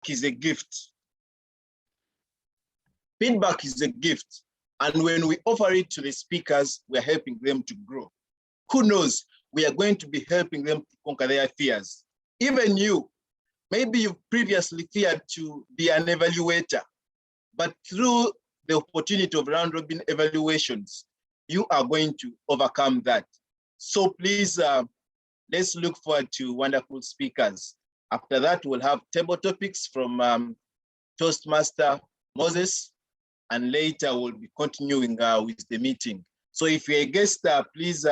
feedback is a gift. Feedback is a gift. And when we offer it to the speakers, we're helping them to grow. Who knows, we are going to be helping them to conquer their fears. Even you, maybe you've previously feared to be an evaluator, but through the opportunity of round robin evaluations, you are going to overcome that. So please, let's look forward to wonderful speakers. After that, we'll have table topics from Toastmaster Moses, and later we'll be continuing with the meeting. So if you're a guest, please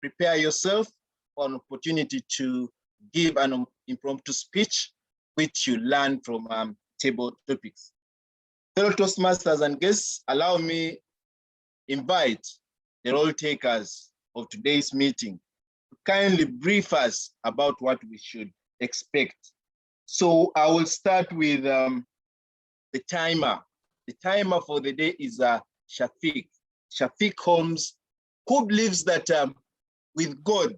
prepare yourself for an opportunity to give an impromptu speech, which you learn from table topics. Fellow Toastmasters and guests, allow me invite the role takers of today's meeting to kindly brief us about what we should expect. So I will start with the timer. The timer for the day is Shafiq. Shafiq Holmes, who believes that with God,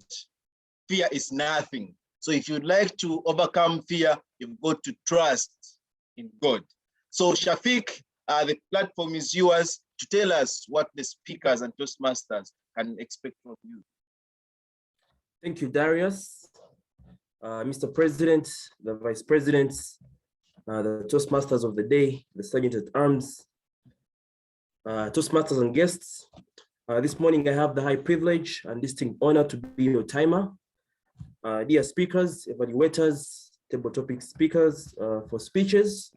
fear is nothing. So if you'd like to overcome fear, you've got to trust in God. So Shafiq, the platform is yours to tell us what the speakers and Toastmasters can expect from you. Thank you, Darius. Mr. President, the Vice Presidents, the Toastmasters of the day, the Sergeant at Arms, Toastmasters and guests. This morning I have the high privilege and distinct honor to be your timer. Dear speakers, evaluators, table topic speakers for speeches.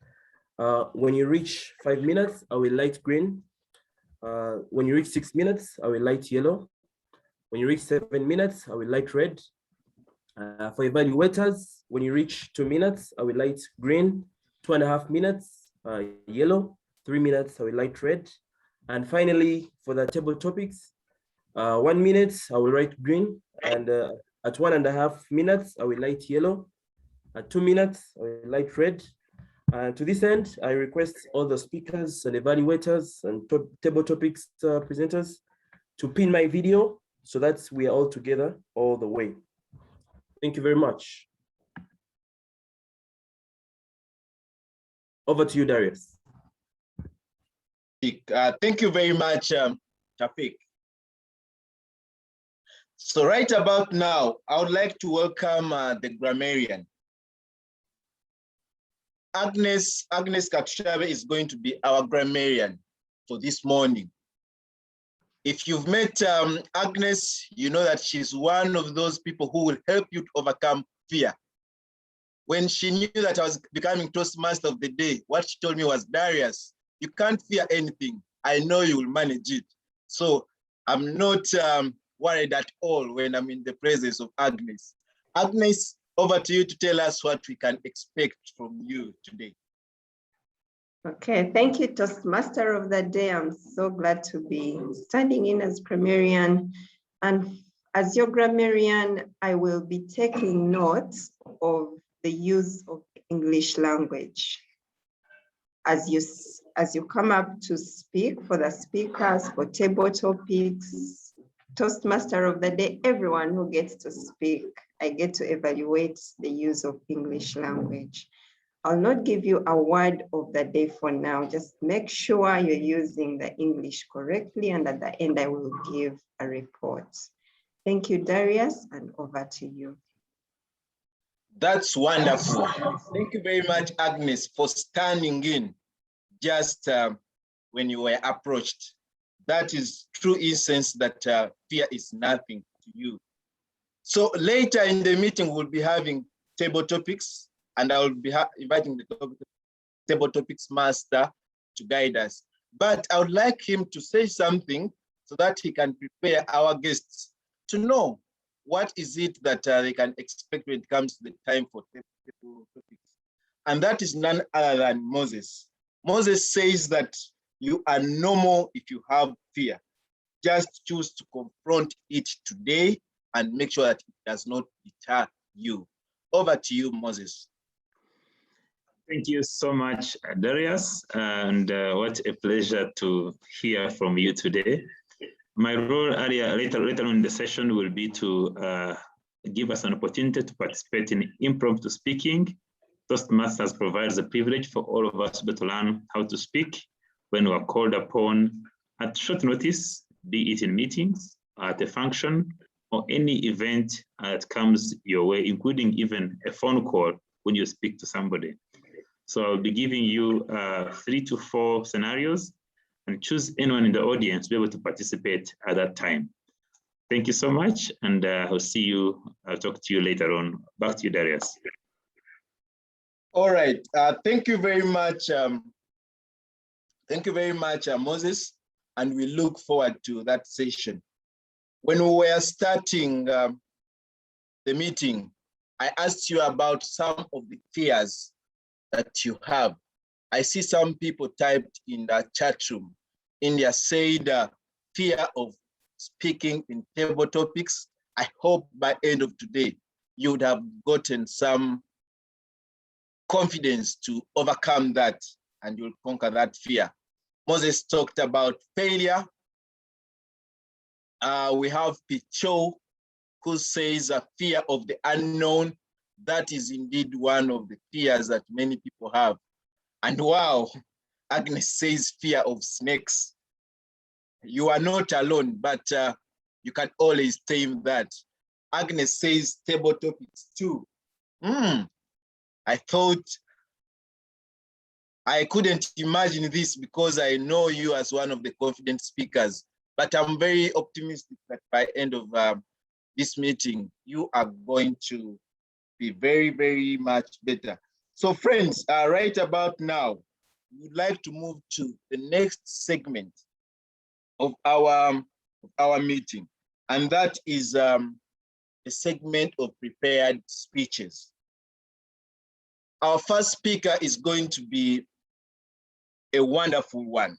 When you reach 5 minutes, I will light green. When you reach 6 minutes, I will light yellow. When you reach 7 minutes, I will light red. For evaluators, when you reach 2 minutes, I will light green. 2.5 minutes, yellow. 3 minutes, I will light red. And finally, for the table topics, 1 minute, I will light green. And at 1.5 minutes, I will light yellow. At 2 minutes, I will light red. To this end, I request all the speakers and evaluators and table topics presenters to pin my video so that we are all together all the way. Thank you very much. Over to you, Darius. Thank you very much, Shafiq. So right about now, I would like to welcome the grammarian. Agnes Katushabe is going to be our grammarian for this morning. If you've met Agnes, you know that she's one of those people who will help you to overcome fear. When she knew that I was becoming Toastmaster of the day, what she told me was, Darius, you can't fear anything. I know you will manage it. So I'm not worried at all when I'm in the presence of Agnes. Agnes, over to you to tell us what we can expect from you today. Okay, thank you, Toastmaster of the day. I'm so glad to be standing in as grammarian. And as your grammarian, I will be taking notes of the use of English language. As you come up to speak, for the speakers, for table topics, Toastmaster of the day, everyone who gets to speak, I get to evaluate the use of English language. I'll not give you a word of the day for now. Just make sure you're using the English correctly, and at the end, I will give a report. Thank you, Darius, and over to you. That's wonderful. Thank you very much, Agnes, for standing in just when you were approached. That is true essence that fear is nothing to you. So later in the meeting, we'll be having table topics, and I will be inviting the table topics master to guide us. But I would like him to say something so that he can prepare our guests to know what is it that they can expect when it comes to the time for table topics. And that is none other than Moses. Moses says that you are normal if you have fear. Just choose to confront it today and make sure that it does not deter you. Over to you, Moses. Thank you so much, Darius, and what a pleasure to hear from you today. My role later on in the session will be to give us an opportunity to participate in impromptu speaking Toastmasters provides the privilege for all of us to learn how to speak when we are called upon at short notice, be it in meetings, at a function, or any event that comes your way, including even a phone call when you speak to somebody. So I'll be giving you 3 to 4 scenarios and choose anyone in the audience to be able to participate at that time. Thank you so much, and I'll see you, I'll talk to you later on. Back to you, Darius. All right, thank you very much. Thank you very much, Moses, and we look forward to that session. When we were starting the meeting, I asked you about some of the fears that you have. I see some people typed in the chat room. India said fear of speaking in table topics. I hope by end of today, you would have gotten some confidence to overcome that and you'll conquer that fear. Moses talked about failure. We have Picho, who says a fear of the unknown. That is indeed one of the fears that many people have. And wow, Agnes says fear of snakes. You are not alone, but you can always tame that. Agnes says table topics too. I thought I couldn't imagine this because I know you as one of the confident speakers, but I'm very optimistic that by end of this meeting, you are going to be very, very much better. So friends, right about now, we would like to move to the next segment of our meeting, and that is a segment of prepared speeches. Our first speaker is going to be a wonderful one.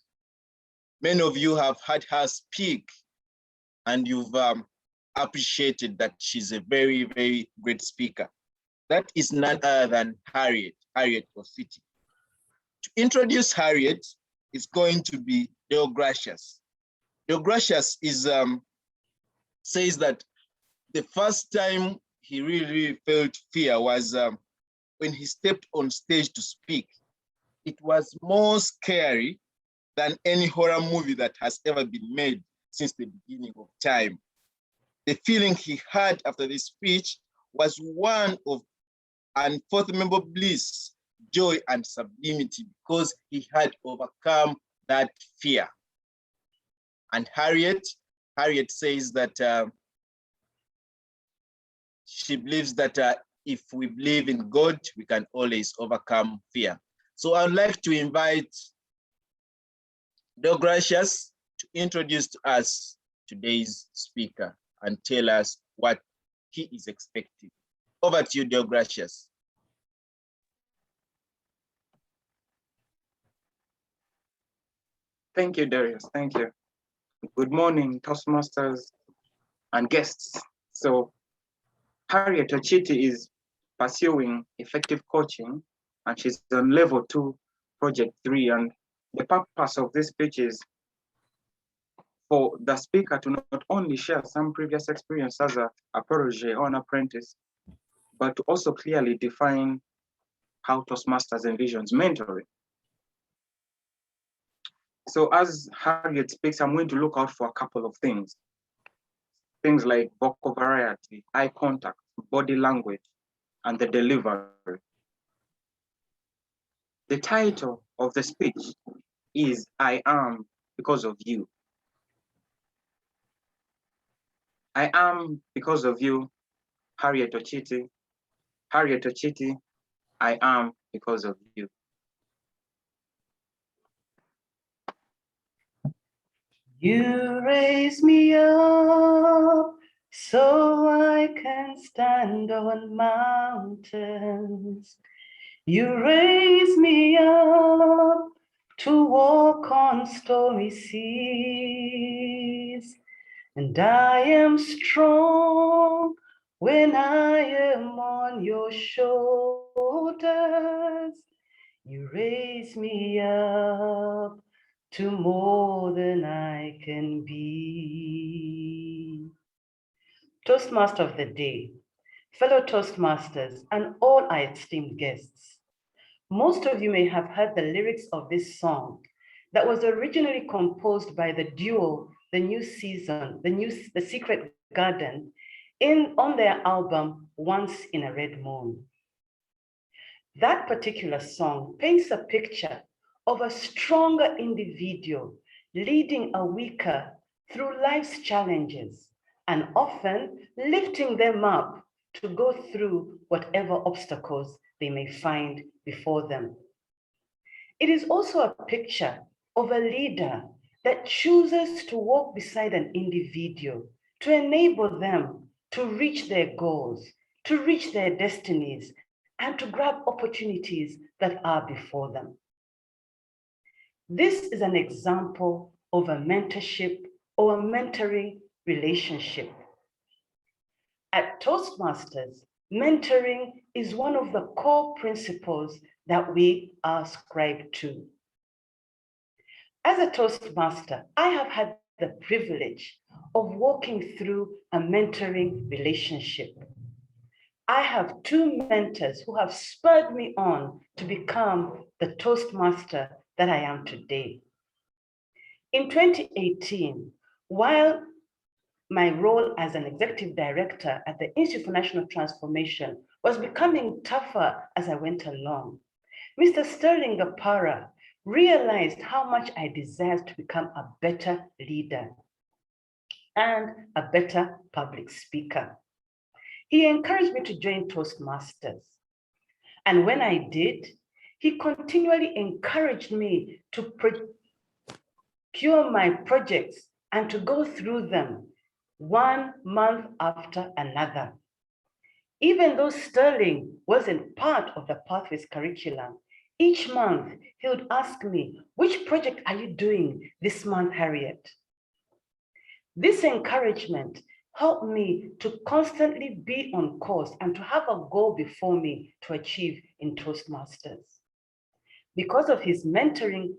Many of you have heard her speak, and you've appreciated that she's a very, very great speaker. That is none other than Harriet Ositi. To introduce Harriet is going to be Deogracious. Deogracious is says that the first time he really felt fear was when he stepped on stage to speak. It was more scary than any horror movie that has ever been made since the beginning of time. The feeling he had after this speech was one of unfathomable bliss, joy, and sublimity because he had overcome that fear. And Harriet says that she believes that if we believe in God, we can always overcome fear. So I'd like to invite Deogracious to introduce to us today's speaker and tell us what he is expecting. Over to you, Deogracious. Thank you, Darius. Thank you. Good morning, Toastmasters and guests. So Harriet Ochiti is pursuing effective coaching, and she's on level 2, project 3. And the purpose of this speech is for the speaker to not only share some previous experience as a protege or an apprentice, but to also clearly define how Toastmasters envisions mentoring. So as Harriet speaks, I'm going to look out for a couple of things. Things like vocal variety, eye contact, body language, and the delivery. The title of the speech is I Am Because of You. I am because of you, Harriet Ochiti. Harriet Ochiti, I am because of you. You raise me up so I can stand on mountains. You raise me up to walk on stormy seas. And I am strong when I am on your shoulders. You raise me up to more than I can be. Toastmaster of the day, fellow Toastmasters, and all our esteemed guests, Most of you may have heard the lyrics of this song that was originally composed by the duo, The New Season, The Secret Garden, on their album, Once in a Red Moon. That particular song paints a picture of a stronger individual leading a weaker through life's challenges and often lifting them up to go through whatever obstacles they may find before them. It is also a picture of a leader that chooses to walk beside an individual to enable them to reach their goals, to reach their destinies, and to grab opportunities that are before them. This is an example of a mentorship or a mentoring relationship. At Toastmasters, mentoring is one of the core principles that we are ascribed to. As a Toastmaster, I have had the privilege of walking through a mentoring relationship. I have two mentors who have spurred me on to become the Toastmaster that I am today. In 2018, while my role as an executive director at the Institute for National Transformation was becoming tougher as I went along, Mr. Sterling Gapara realized how much I desired to become a better leader and a better public speaker. He encouraged me to join Toastmasters. And when I did, he continually encouraged me to procure my projects and to go through them 1 month after another. Even though Sterling wasn't part of the Pathways curriculum, each month he would ask me, which project are you doing this month, Harriet? This encouragement helped me to constantly be on course and to have a goal before me to achieve in Toastmasters. Because of his mentoring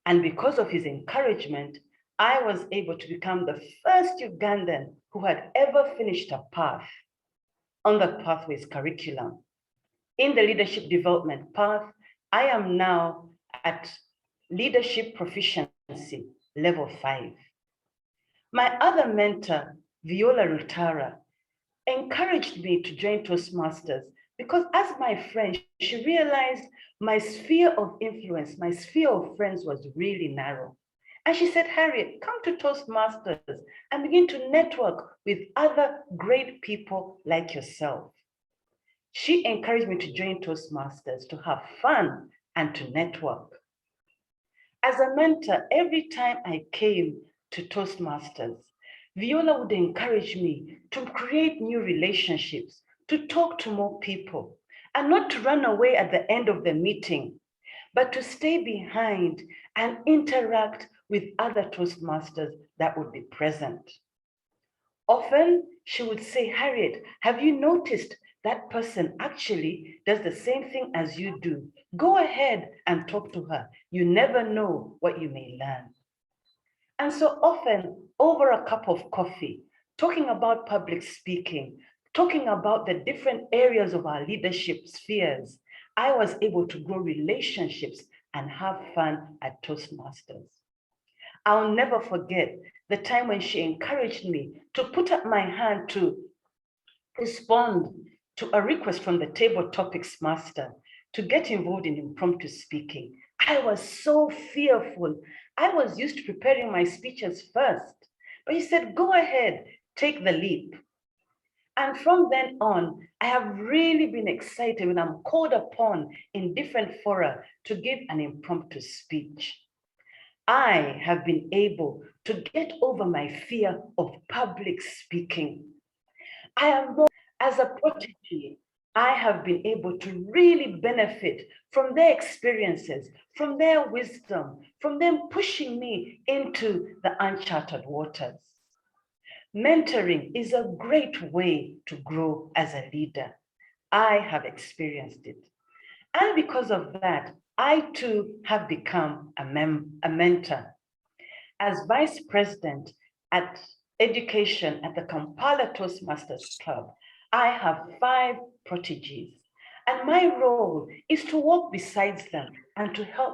and because of his encouragement, I was able to become the first Ugandan who had ever finished a path on the Pathways curriculum. In the leadership development path, I am now at leadership proficiency level 5. My other mentor, Viola Rutara, encouraged me to join Toastmasters because as my friend, she realized my sphere of influence, my sphere of friends was really narrow. And she said, Harriet, come to Toastmasters and begin to network with other great people like yourself. She encouraged me to join Toastmasters, to have fun and to network. As a mentor, every time I came to Toastmasters, Viola would encourage me to create new relationships, to talk to more people, and not to run away at the end of the meeting, but to stay behind and interact with other Toastmasters that would be present. Often she would say, Harriet, have you noticed that person actually does the same thing as you do? Go ahead and talk to her. You never know what you may learn. And so often, over a cup of coffee, talking about public speaking, talking about the different areas of our leadership spheres, I was able to grow relationships and have fun at Toastmasters. I'll never forget the time when she encouraged me to put up my hand to respond to a request from the table topics master to get involved in impromptu speaking. I was so fearful. I was used to preparing my speeches first, but he said, go ahead, take the leap. And from then on, I have really been excited when I'm called upon in different fora to give an impromptu speech. I have been able to get over my fear of public speaking. As a protege, I have been able to really benefit from their experiences, from their wisdom, from them pushing me into the uncharted waters. Mentoring is a great way to grow as a leader. I have experienced it. And because of that, I too have become a mentor. As vice president at education at the Kampala Toastmasters Club, I have 5 proteges. And my role is to walk beside them and to help.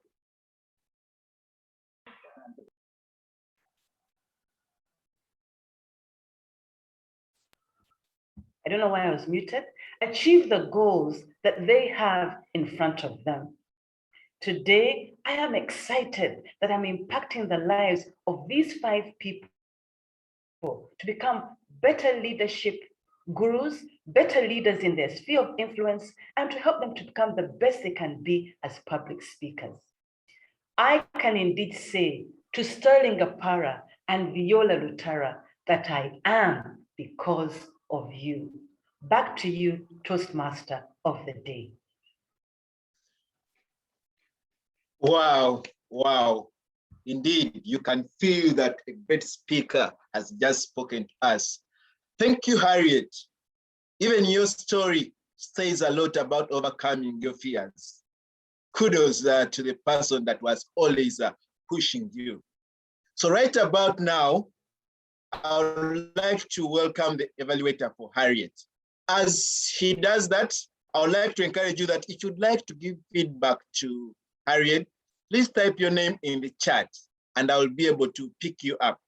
I don't know why I was muted, achieve the goals that they have in front of them. Today, I am excited that I'm impacting the lives of these 5 people to become better leadership gurus, better leaders in their sphere of influence, and to help them to become the best they can be as public speakers. I can indeed say to Sterling Apara and Viola Lutara that I am because of you. Back to you, Toastmaster of the day. Wow, wow. Indeed, you can feel that a great speaker has just spoken to us. Thank you, Harriet. Even your story says a lot about overcoming your fears. Kudos to the person that was always pushing you. So right about now, I would like to welcome the evaluator for Harriet. As he does that, I would like to encourage you that if you'd like to give feedback to Harriet, please type your name in the chat and I will be able to pick you up.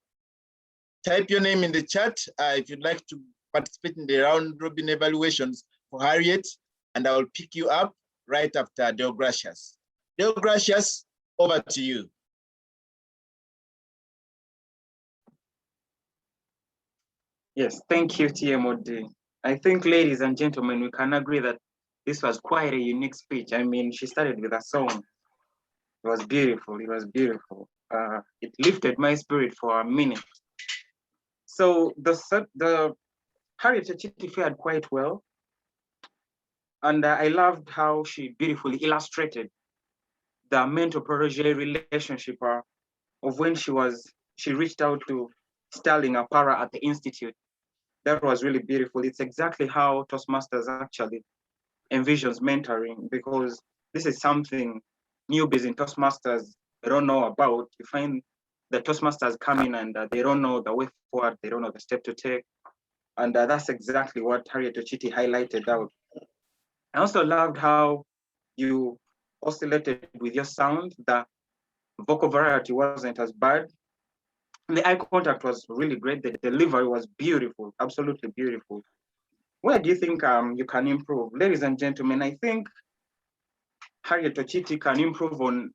Type your name in the chat if you'd like to participate in the round robin evaluations for Harriet, and I will pick you up right after Deogracious. Deogracious, over to you. Yes, thank you, TMOD. I think, ladies and gentlemen, we can agree that this was quite a unique speech. I mean, she started with a song. It was beautiful. It was beautiful. It lifted my spirit for a minute. So the Harriet Chiti fared quite well. And I loved how she beautifully illustrated the mentor-protege relationship of when she reached out to Sterling Apara at the Institute. That was really beautiful. It's exactly how Toastmasters actually envisions mentoring, because this is something newbies in Toastmasters they don't know about. You find the Toastmasters come in and they don't know the way forward, they don't know the step to take. And that's exactly what Harriet Ochiti highlighted out. I also loved how you oscillated with your sound. The vocal variety wasn't as bad. And the eye contact was really great. The delivery was beautiful, absolutely beautiful. Where do you think you can improve? Ladies and gentlemen, I think Harriet Ochiti can improve on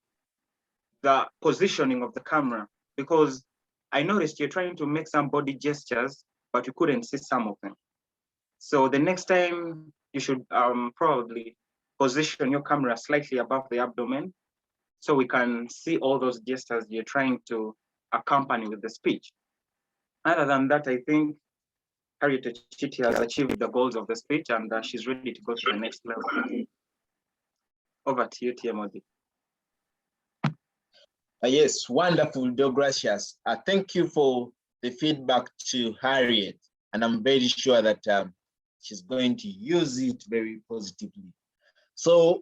the positioning of the camera, because I noticed you're trying to make some body gestures, but you couldn't see some of them. So the next time you should probably position your camera slightly above the abdomen so we can see all those gestures you're trying to accompany with the speech. Other than that, I think Harriet Ochiti has achieved the goals of the speech and she's ready to go to the next level. Over to you, TMOD. Yes, wonderful, Deogracious. Thank you for the feedback to Harriet, and I'm very sure that she's going to use it very positively. So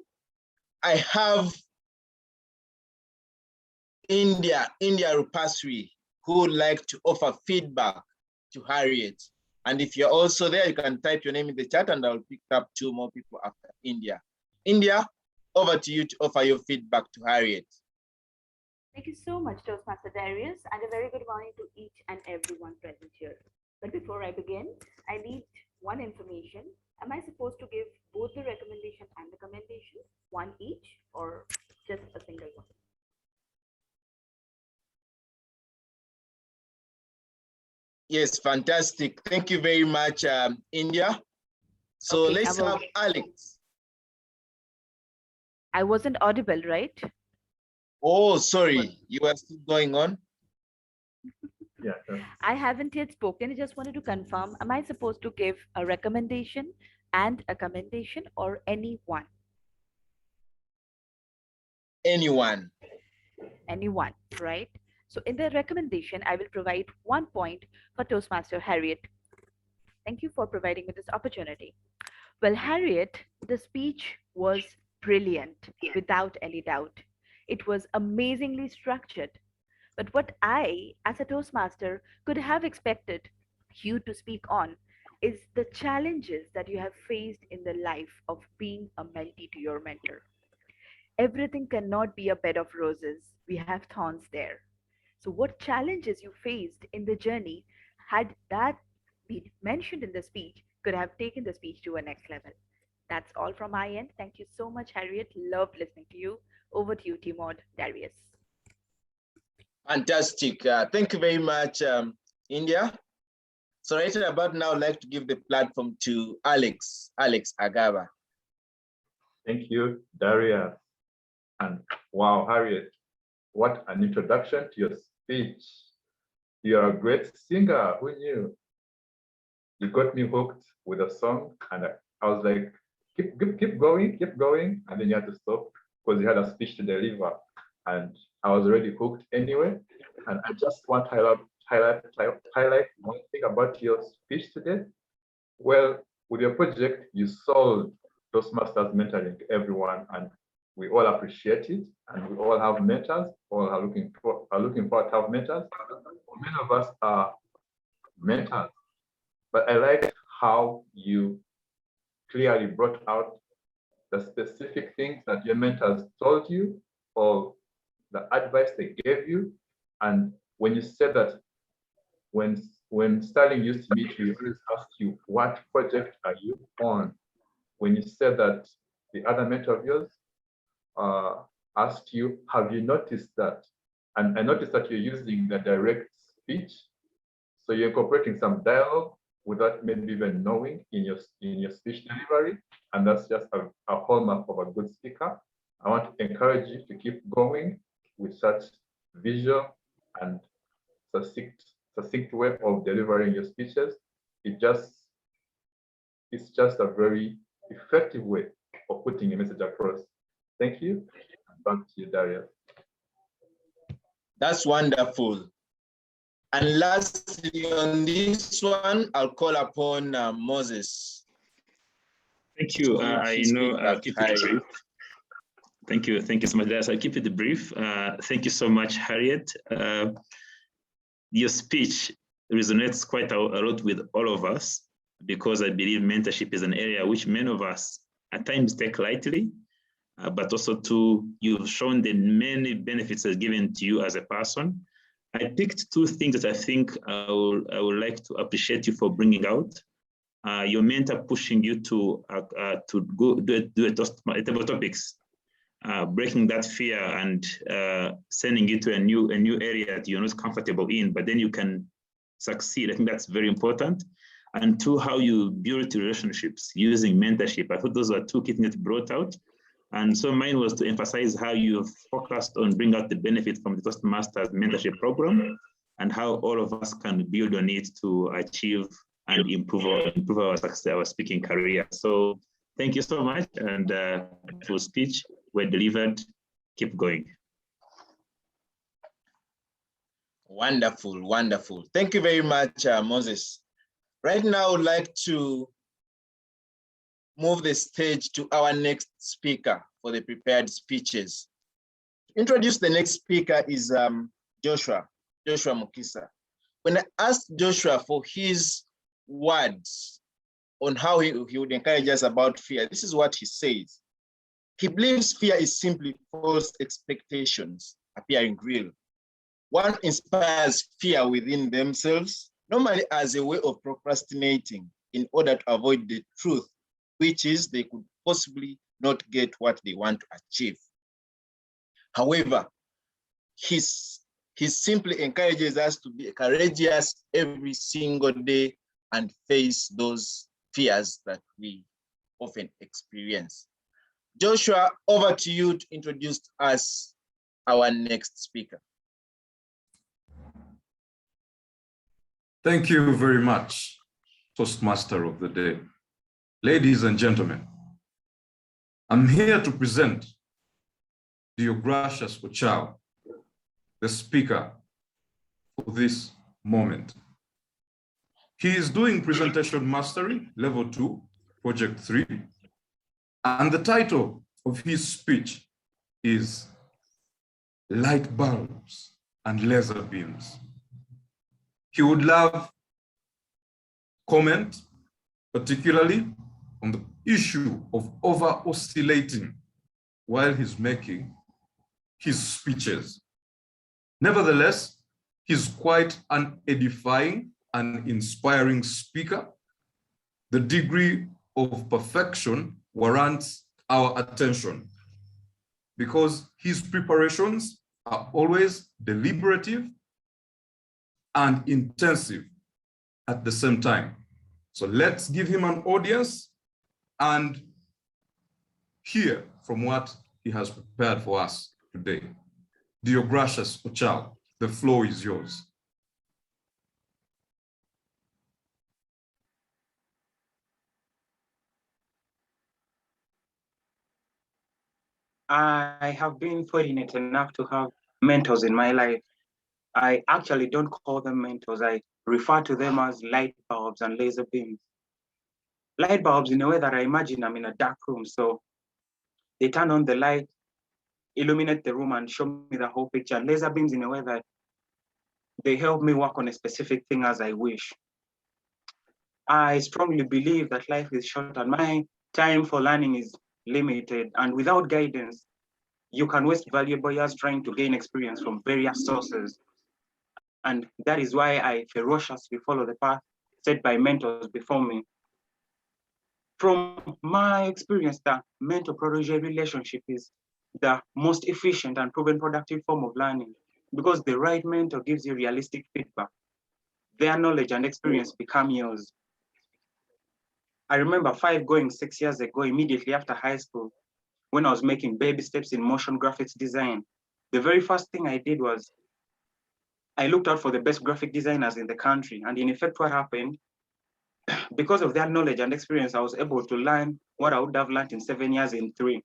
I have India Rupasri, who would like to offer feedback to Harriet. And if you're also there, you can type your name in the chat and I'll pick up 2 more people after India. India, over to you to offer your feedback to Harriet. Thank you so much, Toastmaster Darius, and a very good morning to each and everyone present here. But before I begin, I need one information. Am I supposed to give both the recommendation and the commendation, one each, or just a single one? Yes, fantastic. Thank you very much, India. So Okay, let's have Alex. I wasn't audible, right? Oh, sorry, you are still going on? Yeah. I haven't yet spoken. I just wanted to confirm, am I supposed to give a recommendation and a commendation, or any one? Anyone. Anyone, right? So in the recommendation, I will provide 1 point for Toastmaster Harriet. Thank you for providing me this opportunity. Well, Harriet, the speech was brilliant, without any doubt. It was amazingly structured. But what I, as a Toastmaster, could have expected you to speak on is the challenges that you have faced in the life of being a mentee to your mentor. Everything cannot be a bed of roses. We have thorns there. So, what challenges you faced in the journey, had that been mentioned in the speech, could have taken the speech to a next level? That's all from my end. Thank you so much, Harriet. Loved listening to you. Over to you, Timod, Darius. Fantastic. Thank you very much, India. So right about now, I'd like to give the platform to Alex Agaba. Thank you, Darius. And wow, Harriet, what an introduction to your speech. You're a great singer. Who knew? You got me hooked with a song, and I was like, keep going. And then you had to stop because you had a speech to deliver. And I was already hooked anyway. And I just want to highlight one thing about your speech today. Well, with your project, you solved Toastmasters mentoring to everyone, and we all appreciate it. And we all have mentors, all are looking forward to have mentors. Many of us are mentors, but I like how you clearly brought out the specific things that your mentors told you or the advice they gave you. And when you said that when Sterling used to meet you, he always asked you, what project are you on? When you said that the other mentor of yours asked you, have you noticed that? And I noticed that you're using the direct speech. So you're incorporating some dialogue without maybe even knowing in your speech delivery. And that's just a hallmark of a good speaker. I want to encourage you to keep going with such visual and succinct way of delivering your speeches. It's just a very effective way of putting a message across. Thank you. Back to you, Darius. That's wonderful. And lastly, on this one, I'll call upon Moses. Thank you. I know I'll keep it brief. Thank you so much, Darius. I'll keep it brief. Thank you so much, Harriet. Your speech resonates quite a lot with all of us, because I believe mentorship is an area which many of us at times take lightly, but also too, you've shown the many benefits that's given to you as a person. I picked two things that I think I would like to appreciate you for bringing out. Your mentor pushing you to go do a table topics, breaking that fear and sending you to a new area that you're not comfortable in, but then you can succeed. I think that's very important. And two, how you build relationships using mentorship. I thought those were two key things that brought out. And so mine was to emphasize how you focused on bringing out the benefit from the Toastmasters mentorship program and how all of us can build on it to achieve and improve our success, our speaking career. So thank you so much. And for speech, well delivered. Keep going. Wonderful, wonderful. Thank you very much, Moses. Right now, I would like to move the stage to our next speaker for the prepared speeches. To introduce the next speaker is Joshua Mukisa. When I asked Joshua for his words on how he would encourage us about fear, this is what he says. He believes fear is simply false expectations appearing real. One inspires fear within themselves, normally as a way of procrastinating in order to avoid the truth, which is they could possibly not get what they want to achieve. However, he simply encourages us to be courageous every single day and face those fears that we often experience. Joshua, over to you to introduce us our next speaker. Thank you very much, Toastmaster of the Day. Ladies and gentlemen, I'm here to present Darious Nkwasibwe, the speaker for this moment. He is doing Presentation Mastery, Level 2, Project 3, and the title of his speech is Light Bulbs and Laser Beams. He would love comment particularly on the issue of over-oscillating while he's making his speeches. Nevertheless, he's quite an edifying and inspiring speaker. The degree of perfection warrants our attention because his preparations are always deliberative and intensive at the same time. So let's give him an audience and hear from what he has prepared for us today. Deogracious Ochal, the floor is yours. I have been fortunate enough to have mentors in my life. I actually don't call them mentors. I refer to them as light bulbs and laser beams. Light bulbs in a way that I imagine I'm in a dark room. So they turn on the light, illuminate the room and show me the whole picture. And laser beams in a way that they help me work on a specific thing as I wish. I strongly believe that life is short and my time for learning is limited. And without guidance, you can waste valuable years trying to gain experience from various sources. And that is why I ferociously follow the path set by mentors before me. From my experience, the mentor-protege relationship is the most efficient and proven productive form of learning because the right mentor gives you realistic feedback. Their knowledge and experience become yours. I remember 6 years ago, immediately after high school, when I was making baby steps in motion graphics design, the very first thing I did was I looked out for the best graphic designers in the country. And in effect, what happened, because of their knowledge and experience, I was able to learn what I would have learned in 7 years in 3.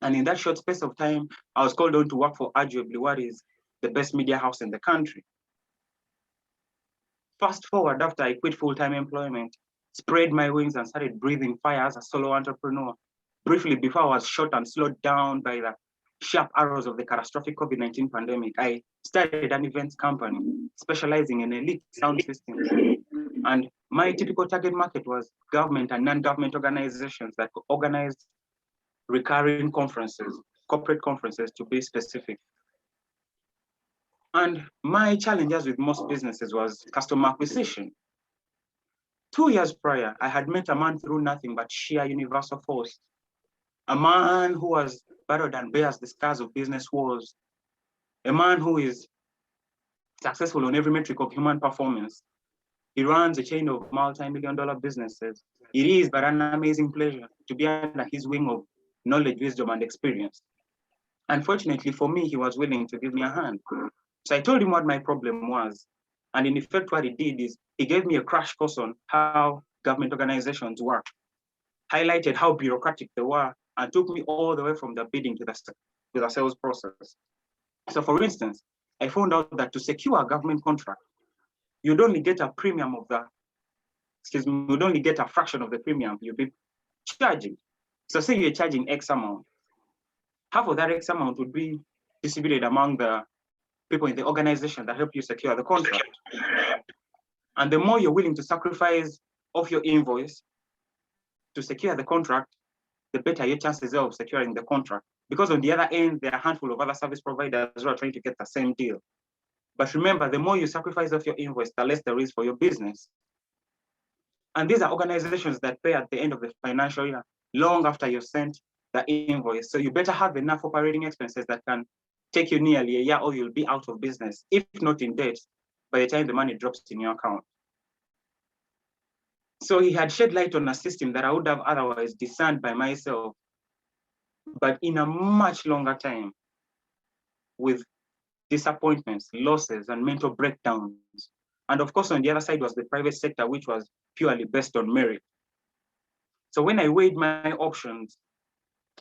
And in that short space of time, I was called on to work for arguably what is the best media house in the country. Fast forward after I quit full-time employment, spread my wings and started breathing fire as a solo entrepreneur. Briefly before I was shot and slowed down by the sharp arrows of the catastrophic COVID-19 pandemic, I started an events company specializing in elite sound systems. And my typical target market was government and non-government organizations that organized recurring conferences, corporate conferences to be specific. And my challenges with most businesses was customer acquisition. 2 years prior, I had met a man through nothing but sheer universal force. A man who has battled and bears the scars of business wars. A man who is successful on every metric of human performance. He runs a chain of multi-million-dollar businesses. It is but an amazing pleasure to be under his wing of knowledge, wisdom, and experience. Unfortunately for me, he was willing to give me a hand. So I told him what my problem was. And in effect, what he did is he gave me a crash course on how government organizations work, highlighted how bureaucratic they were, and took me all the way from the bidding to the sales process. So for instance, I found out that to secure a government contract, you'd only get a premium of you'd only get a fraction of the premium you'd be charging. So say you're charging X amount, half of that X amount would be distributed among the people in the organization that help you secure the contract. And the more you're willing to sacrifice off your invoice to secure the contract, the better your chances are of securing the contract. Because on the other end, there are a handful of other service providers who are trying to get the same deal. But remember, the more you sacrifice off your invoice, the less there is for your business. And these are organizations that pay at the end of the financial year, long after you've sent the invoice. So you better have enough operating expenses that can take you nearly a year or you'll be out of business, if not in debt, by the time the money drops in your account. So he had shed light on a system that I would have otherwise discerned by myself, but in a much longer time, with disappointments, losses, and mental breakdowns. And of course, on the other side was the private sector, which was purely based on merit. So when I weighed my options,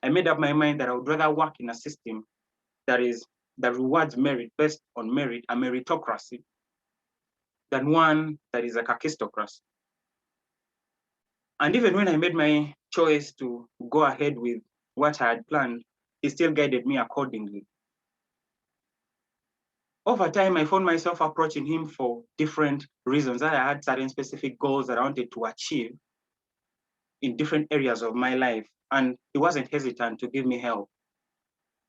I made up my mind that I would rather work in a system that rewards merit based on merit, a meritocracy, than one that is a kakistocracy. And even when I made my choice to go ahead with what I had planned, he still guided me accordingly. Over time, I found myself approaching him for different reasons. I had certain specific goals that I wanted to achieve. in different areas of my life, and he wasn't hesitant to give me help.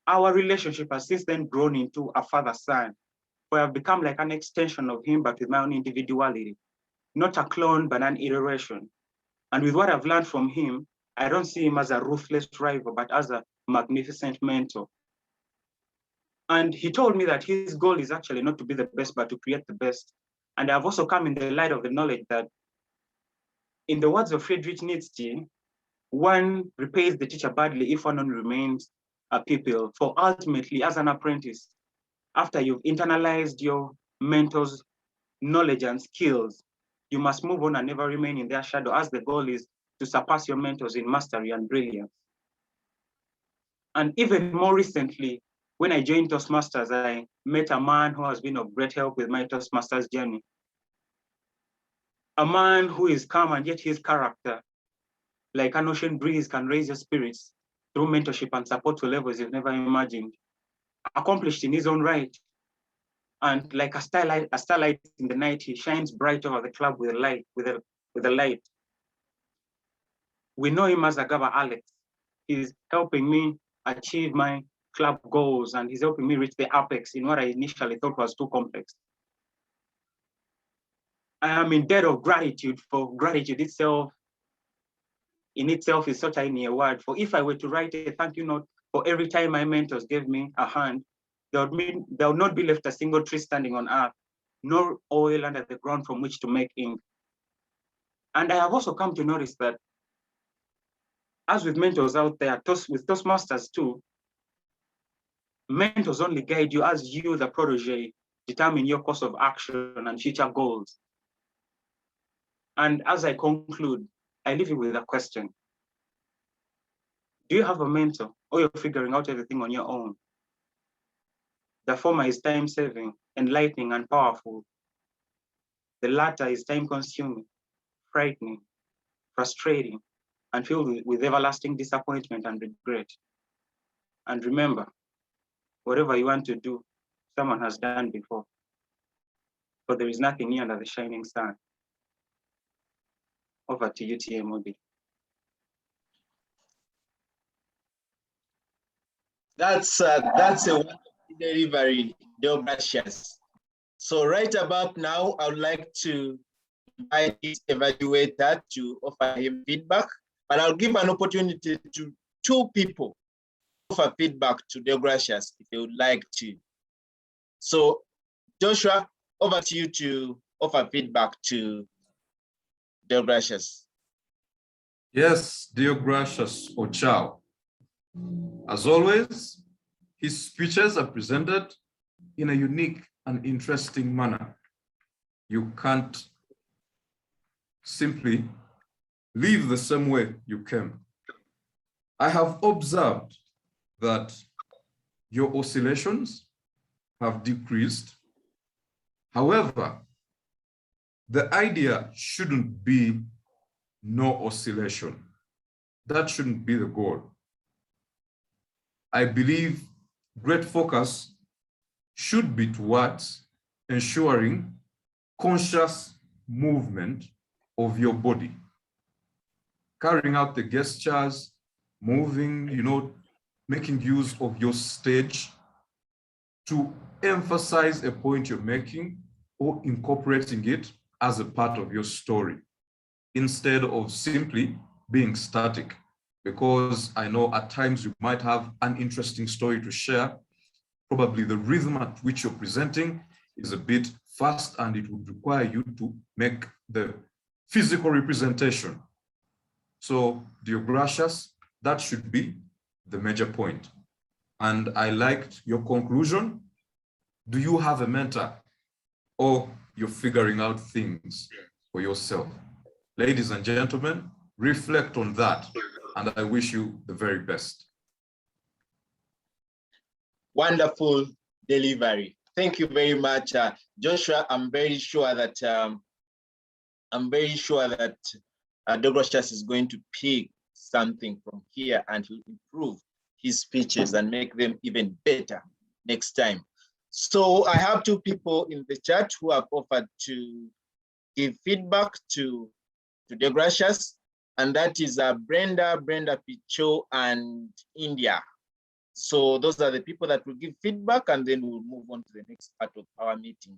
Our relationship has since then grown into a father-son, where I've become like an extension of him, but with my own individuality, not a clone, but an iteration. And with what I've learned from him, I don't see him as a ruthless rival, but as a magnificent mentor. And he told me that his goal is actually not to be the best, but to create the best. And I've also come in the light of the knowledge that, in the words of Friedrich Nietzsche, one repays the teacher badly if one only remains a pupil. For ultimately, as an apprentice, after you've internalized your mentor's knowledge and skills, you must move on and never remain in their shadow, as the goal is to surpass your mentors in mastery and brilliance. And even more recently, when I joined Toastmasters, I met a man who has been of great help with my Toastmasters journey. A man who is calm, and yet his character, like an ocean breeze, can raise your spirits through mentorship and support to levels you've never imagined. Accomplished in his own right. And like a starlight in the night, he shines bright over the club with a light. We know him as Agaba Alex. He's helping me achieve my club goals, and he's helping me reach the apex in what I initially thought was too complex. I am in debt of gratitude, for gratitude itself in itself is such a word. For if I were to write a thank you note for every time my mentors gave me a hand, there would not be left a single tree standing on earth, nor oil under the ground from which to make ink. And I have also come to notice that, as with mentors out there, with Toastmasters too, mentors only guide you as you, the protege, determine your course of action and future goals. And as I conclude, I leave you with a question. Do you have a mentor, or you're figuring out everything on your own? The former is time-saving, enlightening, and powerful. The latter is time-consuming, frightening, frustrating, and filled with everlasting disappointment and regret. And remember, whatever you want to do, someone has done before. For there is nothing new under the shining sun. Over to you, TMOD. That's a wonderful delivery, Darious. So right about now, I would like to invite each evaluator to offer him feedback, but I'll give an opportunity to two people to offer feedback to Darious if they would like to. So Joshua, over to you to offer feedback to Darious. Yes, Darious Ochao. As always, his speeches are presented in a unique and interesting manner. You can't simply leave the same way you came. I have observed that your oscillations have decreased. However, the idea shouldn't be no oscillation. That shouldn't be the goal. I believe great focus should be towards ensuring conscious movement of your body, carrying out the gestures, moving, making use of your stage to emphasize a point you're making or incorporating it as a part of your story, instead of simply being static. Because I know at times you might have an interesting story to share. Probably the rhythm at which you're presenting is a bit fast, and it would require you to make the physical representation. So, Darious, that should be the major point. And I liked your conclusion. Do you have a mentor, or you're figuring out things for yourself? Ladies and gentlemen, reflect on that, and I wish you the very best. Wonderful delivery. Thank you very much, Joshua. I'm very sure that Darious is going to pick something from here, and he'll improve his speeches and make them even better next time. So I have two people in the chat who have offered to give feedback to Darious. and that is Brenda Picho, and India. So those are the people that will give feedback, and then we'll move on to the next part of our meeting.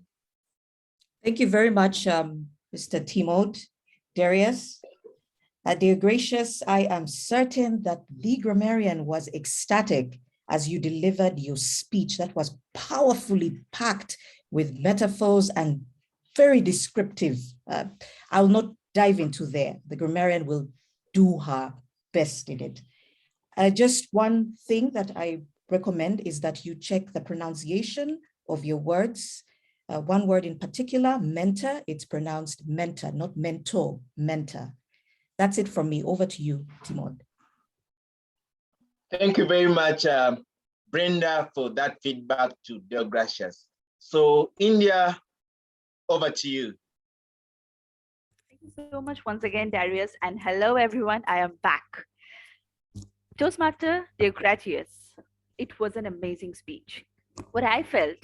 Thank you very much, Mr. Timot, Darius. Dear gracious, I am certain that the grammarian was ecstatic as you delivered your speech that was powerfully packed with metaphors and very descriptive. I'll not dive into there. The grammarian will do her best in it. Just one thing that I recommend is that you check the pronunciation of your words. One word in particular, mentor, it's pronounced mentor, not mentor, mentor. That's it from me. Over to you, Timon. Thank you very much, Brenda, for that feedback to Del Gracious. So India, over to you. Thank you so much once again, Darius, and hello everyone, I am back. Toastmaster, dear gracious, it was an amazing speech. What I felt,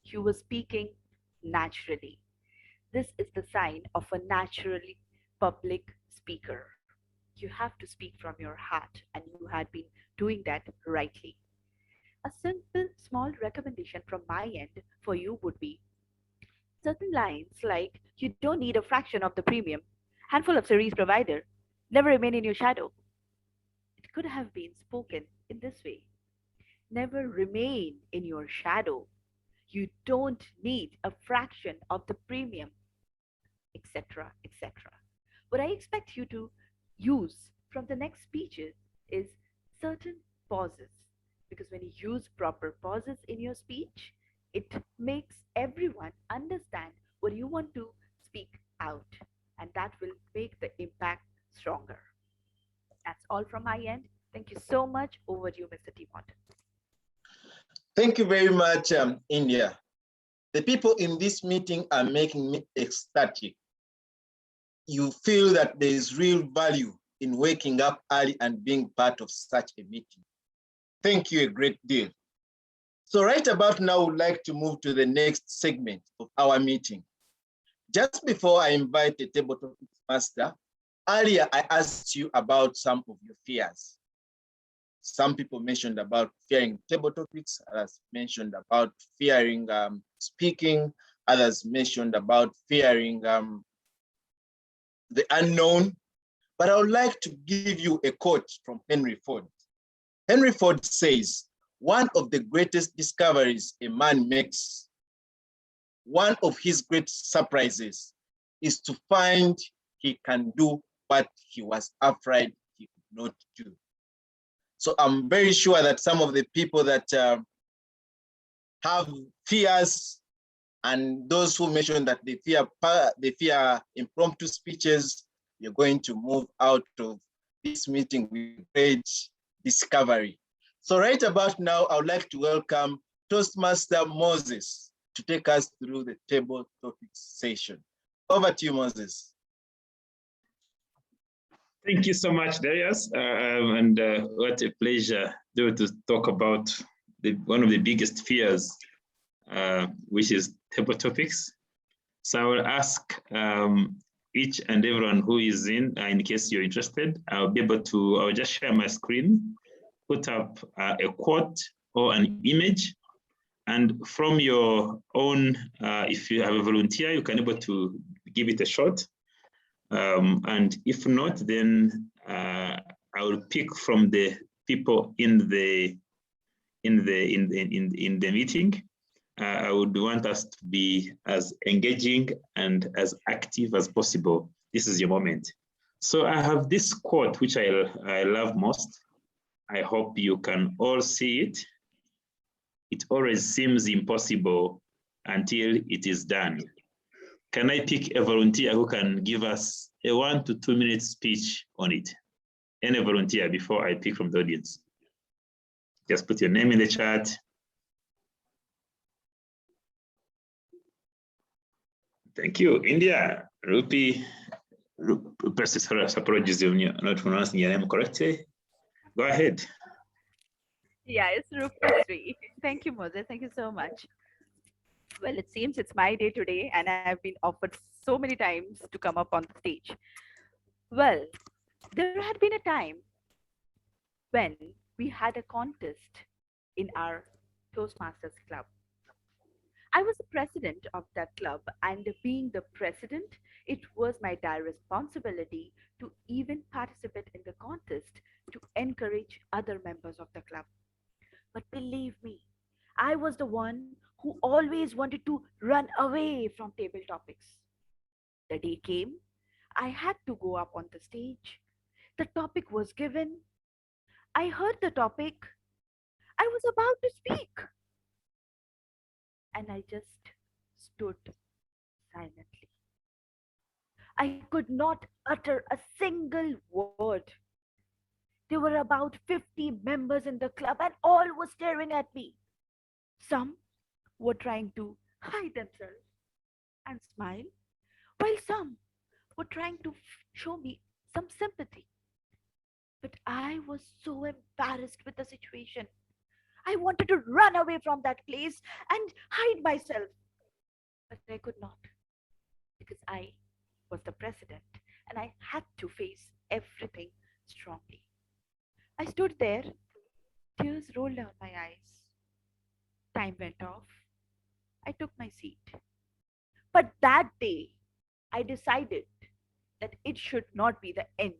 you were speaking naturally. This is the sign of a naturally public speaker. You have to speak from your heart, and you had been doing that rightly. A simple, small recommendation from my end for you would be certain lines like, you don't need a fraction of the premium, handful of series provider, never remain in your shadow. It could have been spoken in this way. Never remain in your shadow. You don't need a fraction of the premium, etc., etc. What I expect you to use from the next speeches is certain pauses, because when you use proper pauses in your speech, it makes everyone understand what you want to speak out, and that will make the impact stronger. That's all from my end. Thank you so much. Over to you, Mr. Timot. Thank you very much, India. The people in this meeting are making me ecstatic. You feel that there is real value in waking up early and being part of such a meeting. Thank you a great deal. So right about now, I would like to move to the next segment of our meeting. Just before I invite the table topics master, earlier I asked you about some of your fears. Some people mentioned about fearing table topics, others mentioned about fearing speaking, others mentioned about fearing the unknown. But I would like to give you a quote from Henry Ford. Henry Ford says, one of the greatest discoveries a man makes, one of his great surprises, is to find he can do what he was afraid he could not do. So I'm very sure that some of the people that have fears, and those who mentioned that they fear impromptu speeches, you're going to move out of this meeting with great discovery. So right about now, I would like to welcome Toastmaster Moses to take us through the table topics session. Over to you, Moses. Thank you so much, Darius. What a pleasure to talk about one of the biggest fears, which is table topics. So I will ask each and everyone who is in case you're interested, I'll just share my screen, put up a quote or an image, and from your own, if you have a volunteer, you can able to give it a shot. And if not, then I will pick from the people in the meeting. I would want us to be as engaging and as active as possible. This is your moment. So I have this quote, which I love most. I hope you can all see it. It always seems impossible until it is done. Can I pick a volunteer who can give us a 1 to 2 minute speech on it? Any volunteer before I pick from the audience? Just put your name in the chat. Thank you. India, Rupi, apologies if I'm not pronouncing your name correctly. Go ahead. Yeah, it's Rupasri. Thank you, Moses. Thank you so much. Well, it seems it's my day today, and I've been offered so many times to come up on the stage. Well, There had been a time when we had a contest in our Toastmasters club. I was the president of that club, and being the president, it was my dire responsibility to even participate in the contest to encourage other members of the club. But believe me, I was the one who always wanted to run away from table topics. The day came, I had to go up on the stage. The topic was given. I heard the topic. I was about to speak. And I just stood silently. I could not utter a single word. There were about 50 members in the club, and all were staring at me. Some were trying to hide themselves and smile, while some were trying to show me some sympathy. But I was so embarrassed with the situation. I wanted to run away from that place and hide myself. But I could not, because I was the president and I had to face everything strongly. I stood there, tears rolled down my eyes. Time went off. I took my seat. But that day, I decided that it should not be the end.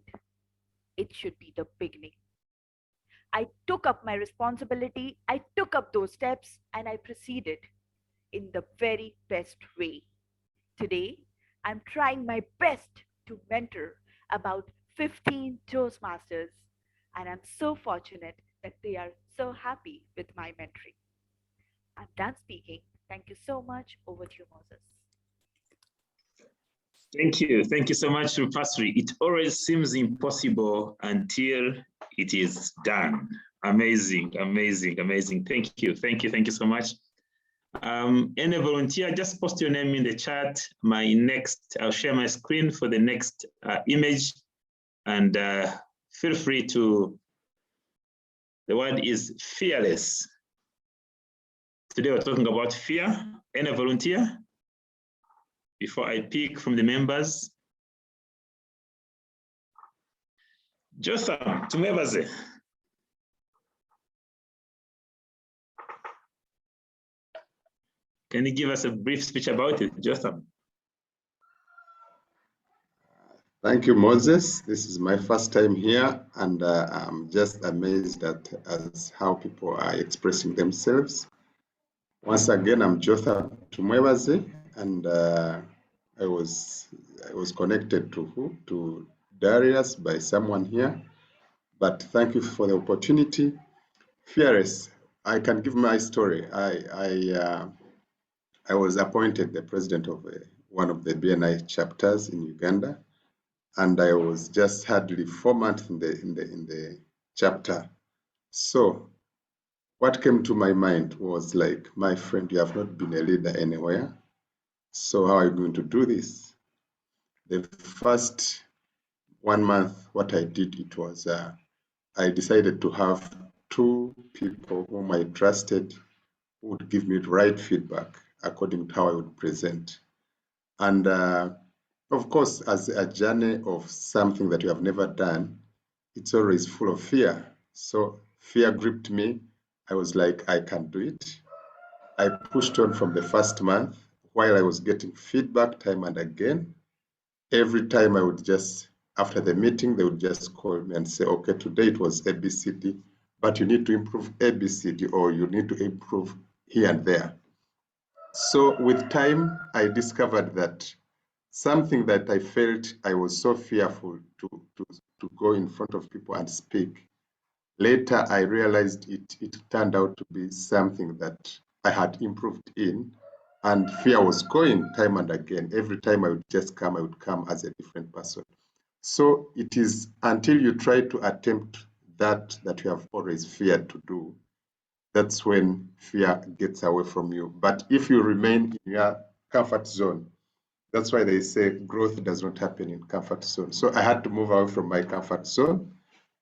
It should be the beginning. I took up my responsibility, I took up those steps, and I proceeded in the very best way. Today, I'm trying my best to mentor about 15 Toastmasters, and I'm so fortunate that they are so happy with my mentoring. I'm done speaking. Thank you so much. Over to you, Moses. Thank you. Thank you so much, Pastor. It always seems impossible until it is done. Amazing, amazing, amazing. Thank you. Thank you. Thank you so much. Any volunteer, just post your name in the chat. I'll share my screen for the next image, and feel free to, the word is fearless. Today we're talking about fear. Any volunteer? Before I pick from the members. Jotham, tumebaze. Can you give us a brief speech about it, Jotham? Thank you, Moses. This is my first time here, and I'm just amazed at how people are expressing themselves. Once again, I'm Jotham Tumwebaze, and I was connected to Darius by someone here, but thank you for the opportunity. Fearless, I can give my story. I was appointed the president of one of the BNI chapters in Uganda, and I was just hardly 4 months in the chapter. So what came to my mind was like, my friend, you have not been a leader anywhere. So how are you going to do this? The first 1 month, what I did, it was I decided to have 2 people whom I trusted who would give me the right feedback according to how I would present. And of course, as a journey of something that you have never done, it's always full of fear. So fear gripped me. I was like, I can do it. I pushed on from the first month while I was getting feedback time and again. Every time I would just, after the meeting, they would just call me and say, okay, today it was ABCD, but you need to improve ABCD, or you need to improve here and there. So with time, I discovered that something that I felt I was so fearful to go in front of people and speak. Later, I realized it turned out to be something that I had improved in, and fear was going time and again. Every time I would just come, I would come as a different person. So it is until you try to attempt that you have always feared to do, that's when fear gets away from you. But if you remain in your comfort zone, that's why they say growth does not happen in comfort zone. So I had to move away from my comfort zone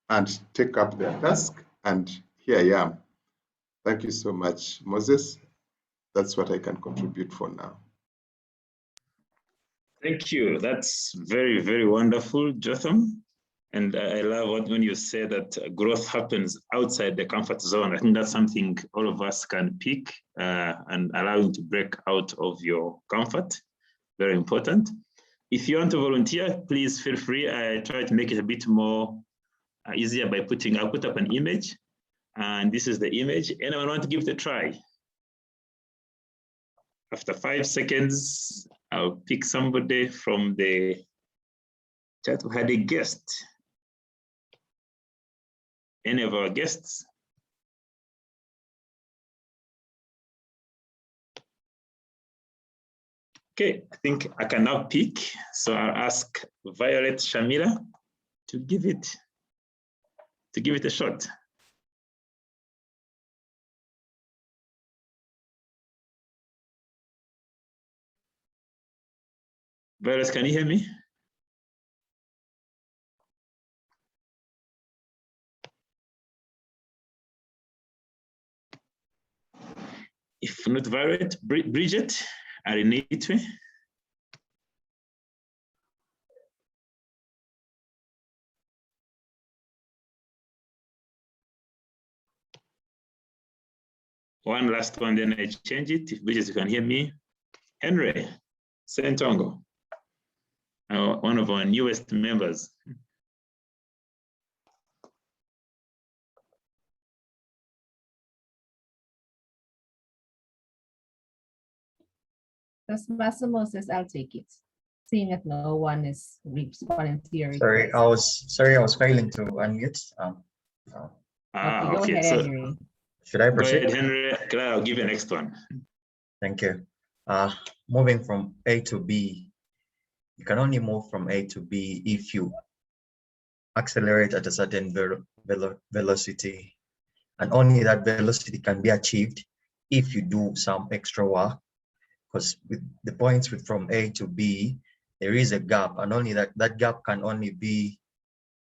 and take up the task, and here I am. Thank you so much, Moses. That's what I can contribute for now. Thank you. That's very, very wonderful, Jotham. And I love when you say that growth happens outside the comfort zone. I think that's something all of us can pick and allow you to break out of your comfort. Very important. If you want to volunteer, please feel free. I try to make it a bit more easier by I'll put up an image, and this is the image. Anyone want to give it a try? After 5 seconds, I'll pick somebody from the chat who had a guest. Any of our guests? Okay, I think I can now pick. So I'll ask Violet Shamila to give it a shot. Violet, can you hear me? If not Violet, Bridget, Arinitwe. One last one, then I change it. If Bridget, you can hear me. Henry Sentongo, one of our newest members. Toastmaster Moses, I'll take it. Seeing that no one is responding to your request. I was failing to unmute. Okay, go ahead, so Henry. Should I proceed? Go ahead, Henry. Clara, I'll give you the next one. Thank you. Moving from A to B, you can only move from A to B if you accelerate at a certain velocity, and only that velocity can be achieved if you do some extra work, because with the points from A to B, there is a gap, and only that gap can only be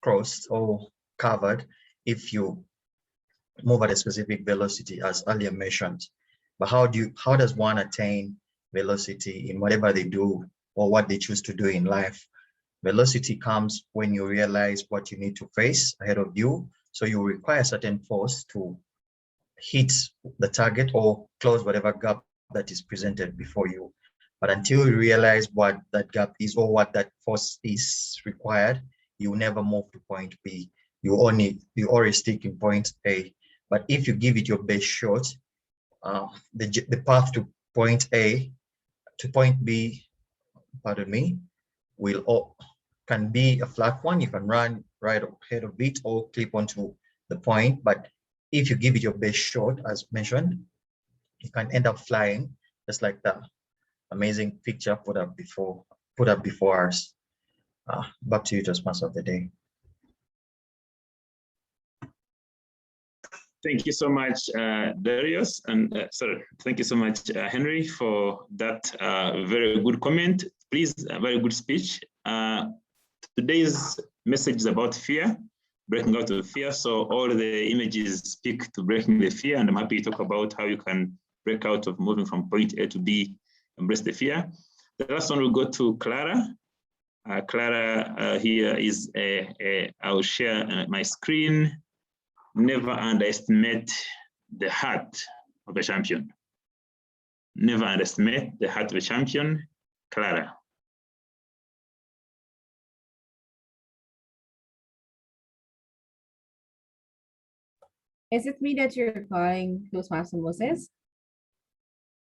crossed or covered if you move at a specific velocity, as earlier mentioned. But how does one attain velocity in whatever they do or what they choose to do in life? Velocity comes when you realize what you need to face ahead of you. So you require certain force to hit the target or close whatever gap that is presented before you. But until you realize what that gap is or what that force is required, you never move to point B. You always stick in point A. But if you give it your best shot, the path to point A to point B, pardon me, can be a flat one. You can run right ahead of it or clip onto the point. But if you give it your best shot, as mentioned, you can end up flying, just like the amazing picture put up before us. Back to you, Toastmaster of the day. Thank you so much, Darius, and thank you so much, Henry, for that very good comment. Please, a very good speech. Today's message is about fear, breaking out of fear. So all the images speak to breaking the fear, and I'm happy to talk about how you can break out of moving from point A to B, embrace the fear. The last one will go to Clara. Clara here is I will share my screen. Never underestimate the heart of a champion. Never underestimate the heart of a champion. Clara. Is it me that you're calling Toastmaster Moses?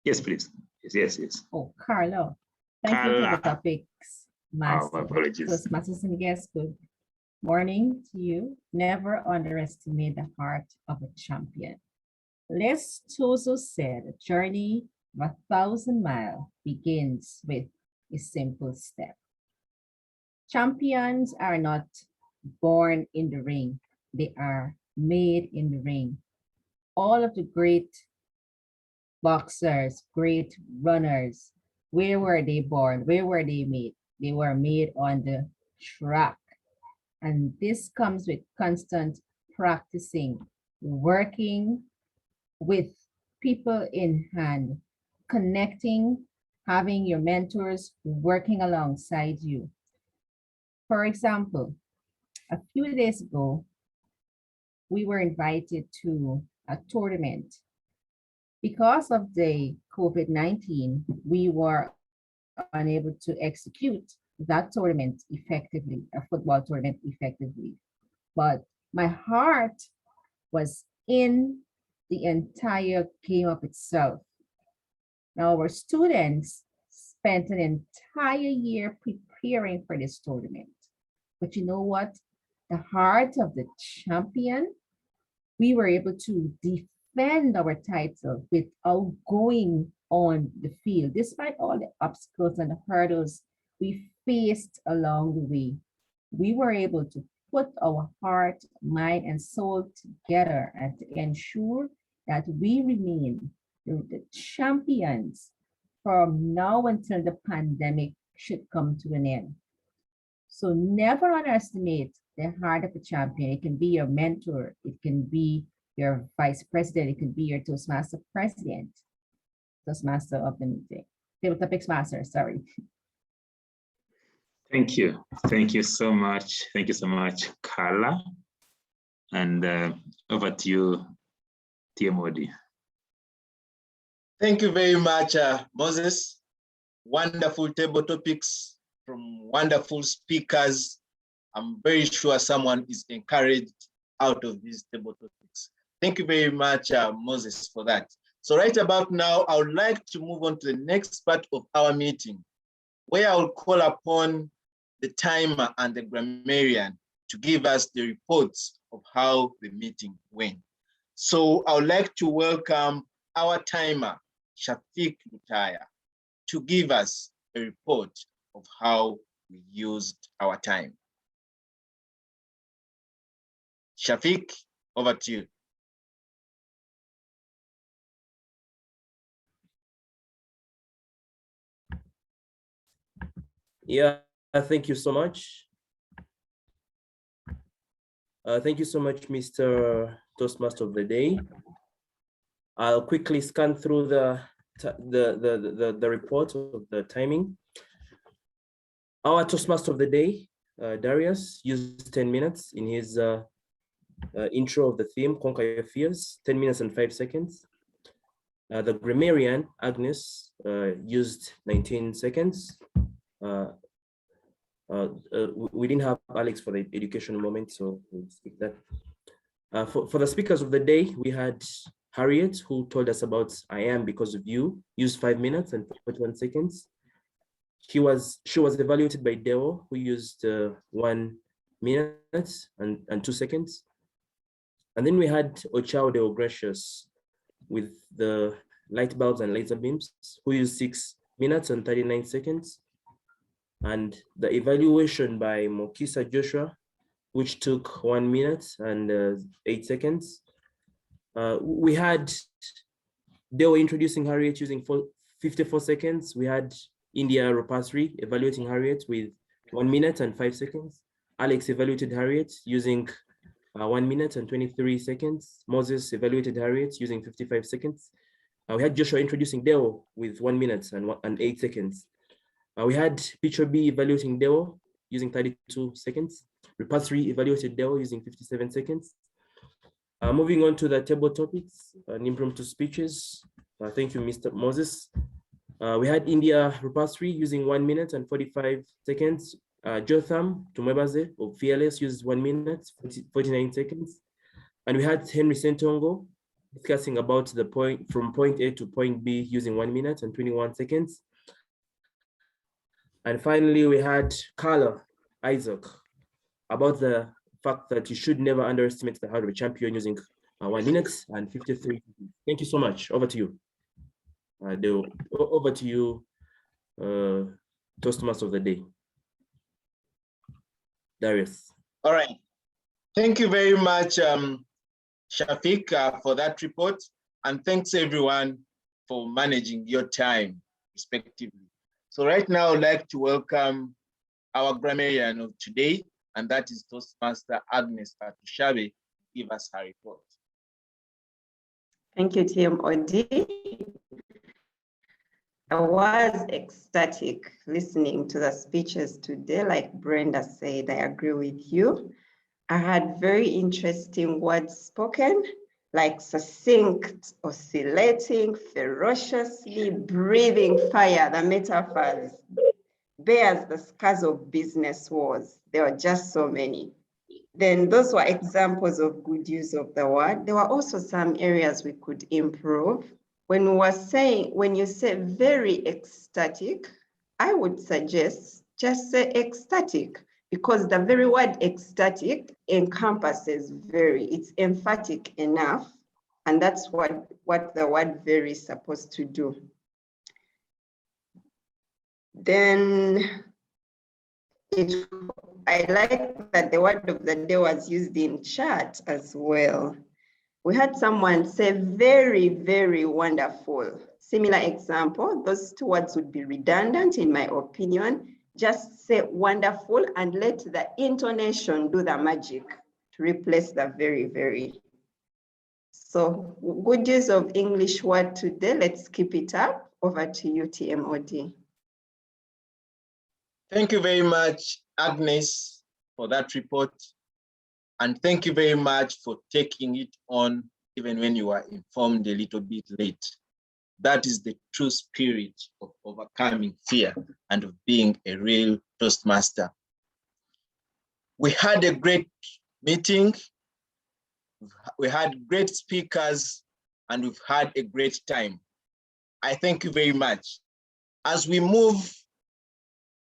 Yes, please. Yes. Oh, Carlo. Thank you for the topics, Master. Oh, apologies. Toastmasters and guests, good morning to you. Never underestimate the heart of a champion. Les Tozo said, a journey of 1,000 miles begins with a simple step. Champions are not born in the ring. They are made in the ring. All of the great boxers, great runners, where were they born? Where were they made? They were made on the track. And this comes with constant practicing, working with people in hand, connecting, having your mentors working alongside you. For example, a few days ago, we were invited to a tournament. Because of the COVID-19, we were unable to execute that tournament effectively, a football tournament effectively. But my heart was in the entire game of itself. Now, our students spent an entire year preparing for this tournament. But you know what? The heart of the champion, we were able to defend our title without going on the field, despite all the obstacles and the hurdles we faced along the way. We were able to put our heart, mind, and soul together and to ensure that we remain the champions from now until the pandemic should come to an end. So never underestimate the heart of a champion. It can be your mentor, it can be your vice president, it can be your Toastmaster president, Toastmaster of the meeting, Table Topics Master, sorry. Thank you. Thank you so much. Thank you so much, Carla. And over to you, TMOD. Thank you very much, Moses. Wonderful table topics from wonderful speakers. I'm very sure someone is encouraged out of these table topics. Thank you very much, Moses, for that. So right about now, I would like to move on to the next part of our meeting, where I'll call upon the timer and the grammarian to give us the reports of how the meeting went. So I would like to welcome our timer, Shafiq Lutaya, to give us a report of how we used our time. Shafiq, over to you. Yeah, thank you so much. Thank you so much, Mr. Toastmaster of the Day. I'll quickly scan through the report of the timing. Our Toastmaster of the Day, Darius, used 10 minutes in his intro of the theme, Conquer Your Fears, 10 minutes and 5 seconds. The grammarian, Agnes, used 19 seconds. We didn't have Alex for the educational moment, so we'll skip that. For the speakers of the day, we had Harriet, who told us about I Am Because of You, used 5 minutes and 41 seconds. She was evaluated by Deo, who used 1 minute and 2 seconds. And then we had Ochao Deo Gracious with the light bulbs and laser beams, who used 6 minutes and 39 seconds. And the evaluation by Mokisa Joshua, which took 1 minute and 8 seconds. We had Deo introducing Harriet using 54 seconds. We had India Ropasri evaluating Harriet with 1 minute and 5 seconds. Alex evaluated Harriet using 1 minute and 23 seconds. Moses evaluated Harriet using 55 seconds. We had Joshua introducing Deo with 1 minute and 8 seconds. We had Picture B evaluating Deo using 32 seconds. Repasri evaluated Deo using 57 seconds. Moving on to the table topics and impromptu speeches. Thank you, Mr. Moses. We had India Repasri using 1 minute and 45 seconds. Jotham Tumwebaze of Fearless used 1 minute, 49 seconds. And we had Henry Sentongo discussing about the point from point A to point B using 1 minute and 21 seconds. And finally, we had Carla Isaac about the fact that you should never underestimate the heart of a champion using 1 minute and 53. Thank you so much. Over to you. Over to you, Toastmaster of the Day. Darius. All right. Thank you very much, Shafiq, for that report. And thanks everyone for managing your time respectively. So right now, I'd like to welcome our grammarian of today, and that is Toastmaster Agnes Katushabe, give us her report. Thank you, TMOD. I was ecstatic listening to the speeches today. Like Brenda said, I agree with you. I had very interesting words spoken, like succinct, oscillating, ferociously, breathing fire, the metaphors, bears the scars of business wars. There were just so many. Then those were examples of good use of the word. There were also some areas we could improve. When you say very ecstatic, I would suggest just say ecstatic, because the very word ecstatic encompasses very, it's emphatic enough. And that's what the word very is supposed to do. Then I like that the word of the day was used in chat as well. We had someone say very, very wonderful. Similar example, those two words would be redundant in my opinion. Just say wonderful and let the intonation do the magic to replace the very, very. So good use of English word today. Let's keep it up. Over to you, TMOD. Thank you very much, Agnes, for that report. And thank you very much for taking it on, even when you were informed a little bit late. That is the true spirit of overcoming fear and of being a real Toastmaster. We had a great meeting. We had great speakers, and we've had a great time. I thank you very much. As we move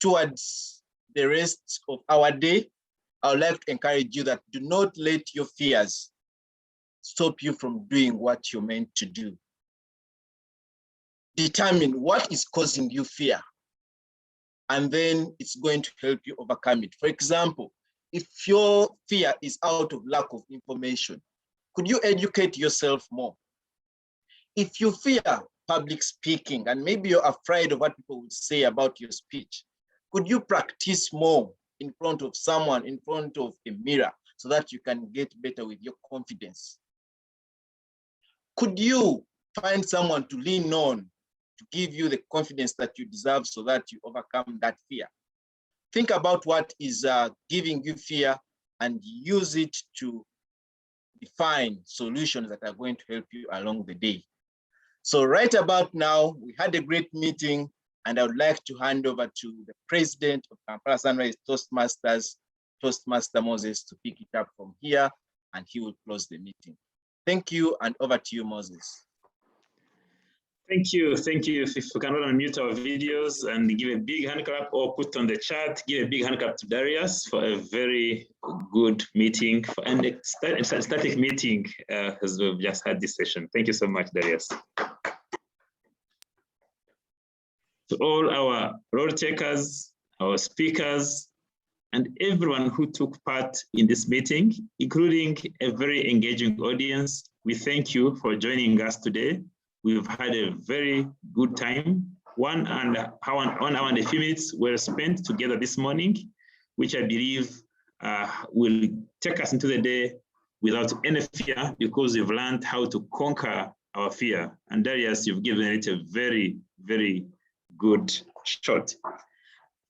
towards the rest of our day, I would like to encourage you that do not let your fears stop you from doing what you're meant to do. Determine what is causing you fear, and then it's going to help you overcome it. For example, if your fear is out of lack of information, could you educate yourself more? If you fear public speaking and maybe you're afraid of what people would say about your speech, could you practice more in front of someone, in front of a mirror, so that you can get better with your confidence? Could you find someone to lean on to give you the confidence that you deserve so that you overcome that fear? Think about what is giving you fear and use it to define solutions that are going to help you along the day. So right about now, we had a great meeting, and I would like to hand over to the president of Kampala Sunrise Toastmasters, Toastmaster Moses, to pick it up from here, and he will close the meeting. Thank you, and over to you, Moses. Thank you. Thank you. If we can unmute our videos and give a big hand clap or put on the chat, give a big hand clap to Darius for a very good meeting and a static meeting as we've just had this session. Thank you so much, Darius. To all our role takers, our speakers, and everyone who took part in this meeting, including a very engaging audience, we thank you for joining us today. We've had a very good time. 1 hour and a few minutes were spent together this morning, which I believe will take us into the day without any fear, because we've learned how to conquer our fear. And Darius, you've given it a very, very good shot.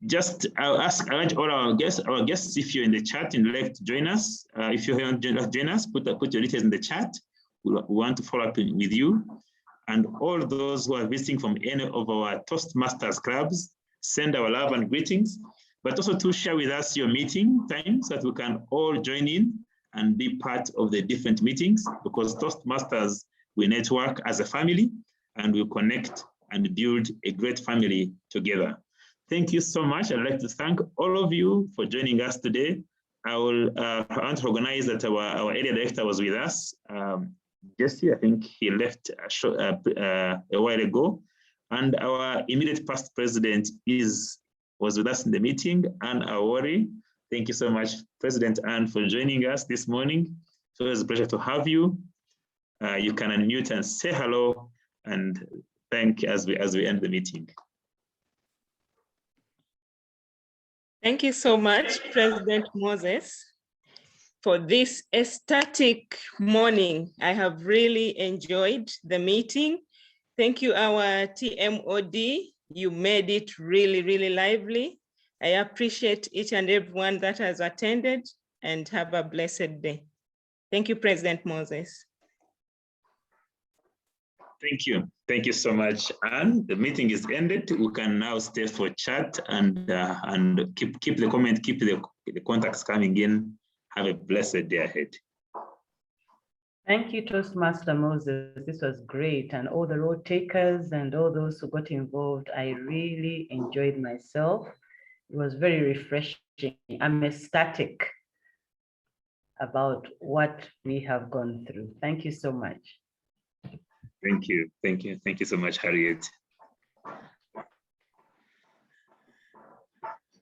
Just I'll urge all our guests, if you're in the chat and like to join us, if you want to join us, put your details in the chat. We want to follow up with you. And all those who are visiting from any of our Toastmasters clubs, send our love and greetings, but also to share with us your meeting times so that we can all join in and be part of the different meetings, because Toastmasters, we network as a family and we connect and build a great family together. Thank you so much. I'd like to thank all of you for joining us today. I want to recognize that our area director was with us. Jesse, I think he left a while ago, and our immediate past president was with us in the meeting, Anne Awori. Thank you so much, President Anne, for joining us this morning. So it's a pleasure to have you. You can unmute and say hello and thank as we end the meeting. Thank you so much, President Moses, for this ecstatic morning. I have really enjoyed the meeting. Thank you, our TMOD. You made it really, really lively. I appreciate each and everyone that has attended. and have a blessed day. Thank you, President Moses. Thank you. Thank you so much. And the meeting is ended. We can now stay for chat and keep the comment, keep the contacts coming in. Have a blessed day ahead. Thank you, Toastmaster Moses. This was great. And all the road takers and all those who got involved, I really enjoyed myself. It was very refreshing. I'm ecstatic about what we have gone through. Thank you so much. Thank you. Thank you. Thank you so much, Harriet.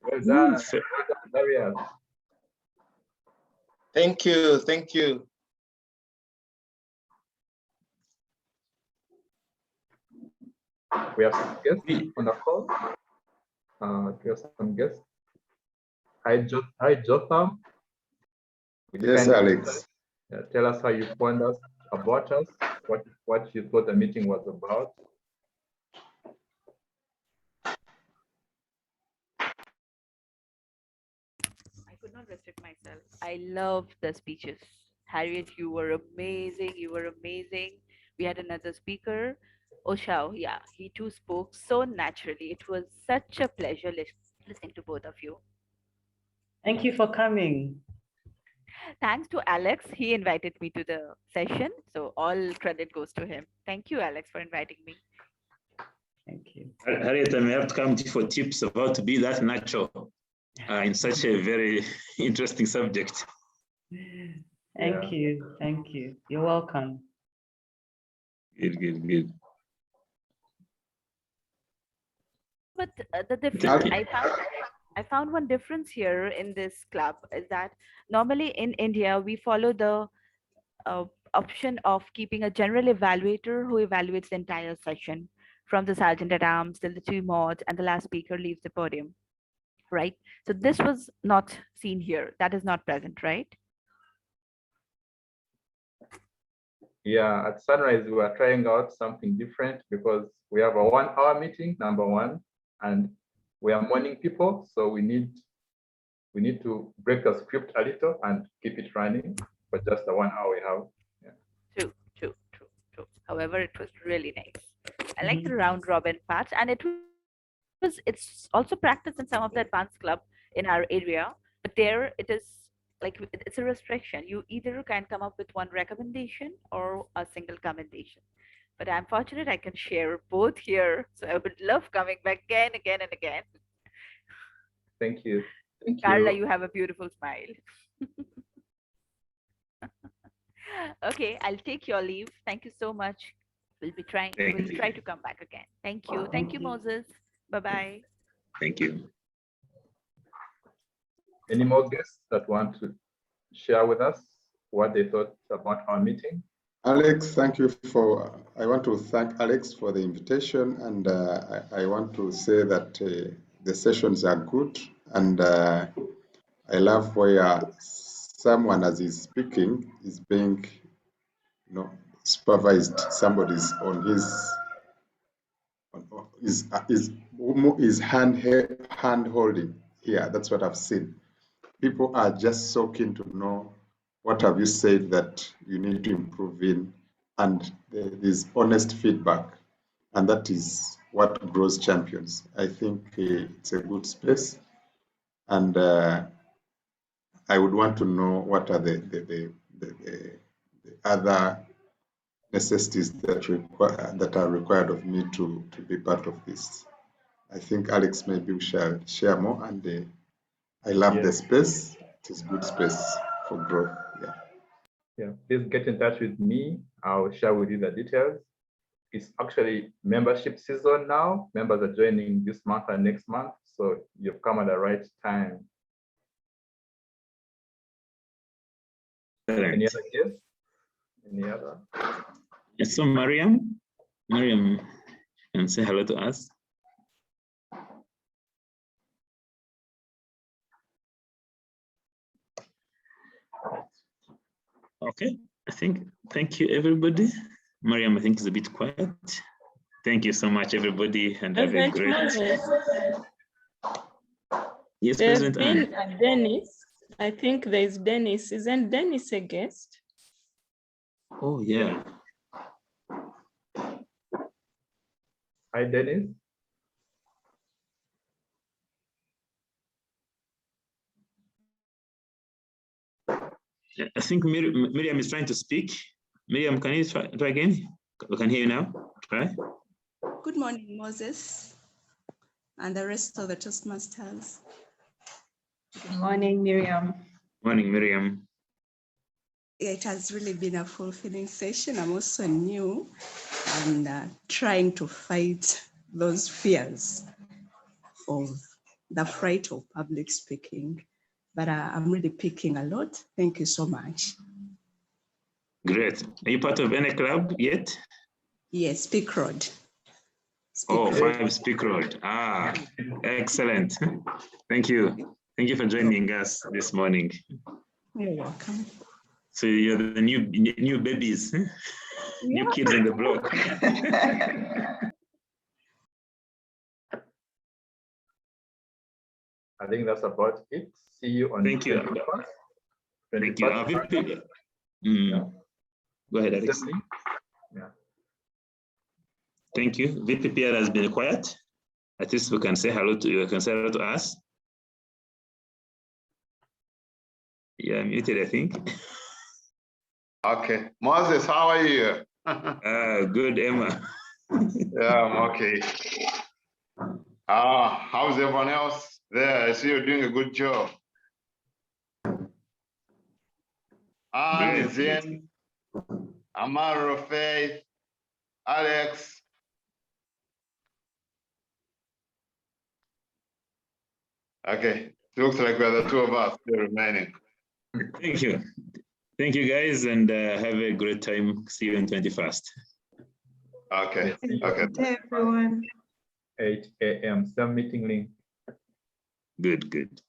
Well done. Darius. Thank you. Thank you. We have some guests on the call. We have some guests. Hi, Jotham. Yes, Alex. Tell us how you found us, about us, what you thought the meeting was about. I could not restrict myself. I loved the speeches. Harriet, you were amazing. You were amazing. We had another speaker, Oshao. Yeah, he too spoke so naturally. It was such a pleasure listening to both of you. Thank you for coming. Thanks to Alex. He invited me to the session. So all credit goes to him. Thank you, Alex, for inviting me. Thank you. Harriet, I may have to come to you for tips of how to be that natural in such a very interesting subject. Thank you. Thank you. You're welcome. Good, good, good. But the difference I found one difference here in this club is that normally in India, we follow the option of keeping a general evaluator who evaluates the entire session from the sergeant at arms till the two mods and the last speaker leaves the podium, right? So this was not seen here. That is not present, right? Yeah, at Sunrise, we are trying out something different because we have a 1 hour meeting, number one, and we are morning people. So we need to break the script a little and keep it running for just the 1 hour we have. Yeah. True. However, it was really nice. I like the round robin part, and it's also practiced in some of the advanced club in our area, but there it is like it's a restriction. You either can come up with one recommendation or a single commendation. But I'm fortunate I can share both here. So I would love coming back again and again. Thank you. Thank Carla, you. you have a beautiful smile. Okay, I'll take your leave. Thank you so much. We'll try to come back again. Thank you. Thank you, Moses. Bye-bye. Thank you. Any more guests that want to share with us what they thought about our meeting? Alex, I want to thank Alex for the invitation, and I want to say that the sessions are good, and I love where someone as he's speaking is being, supervised. Somebody's on his hand holding here. That's what I've seen. People are just so keen to know what have you said that you need to improve in, and there's honest feedback, and that is what grows champions. I think it's a good space, and I would want to know what are the other necessities that are required of me to be part of this. I think Alex maybe we shall share more, and I love the space. It is good space for growth. Yeah, please get in touch with me. I'll share with you the details. It's actually membership season now. Members are joining this month and next month, so you've come at the right time. Any other guests? Any other? Yes, so Mariam can say hello to us. Okay, thank you, everybody. Mariam, I think is a bit quiet. Thank you so much, everybody, and have a great. Moses, Yes, there's President been Anne. a Dennis. I think there's Dennis. Isn't Dennis a guest? Oh, yeah. Hi, Dennis. I think Miriam is trying to speak. Miriam, can you try again? We can hear you now. Try. Good morning, Moses, and the rest of the Toastmasters. Good morning, Miriam. Morning, Miriam. It has really been a fulfilling session. I'm also new and trying to fight those fears of the fright of public speaking, but I'm really picking a lot. Thank you so much. Great. Are you part of any club yet? Yes, Speak Road. Oh, 5 Speak Road. Ah, excellent. Thank you. Thank you for joining us this morning. You're welcome. So you're the new babies, new kids on the block. I think that's about it. See you on Thank you. 21st. Thank you. Go ahead, Alex. Yeah. Thank you. VPPR has been quiet. At least we can say hello to you. You can say hello to us. Yeah, muted, I think. Okay. Moses, how are you? Good, Emma. Yeah, I'm okay. How's everyone else there? I see you're doing a good job. Nizien, Amaro, Faith, Alex. Okay, looks like we're the 2 of us still remaining. Thank you. Thank you, guys, and have a great time. See you on 21st. Okay. Okay. Hey, everyone. 8 a.m. Some meeting link. Good.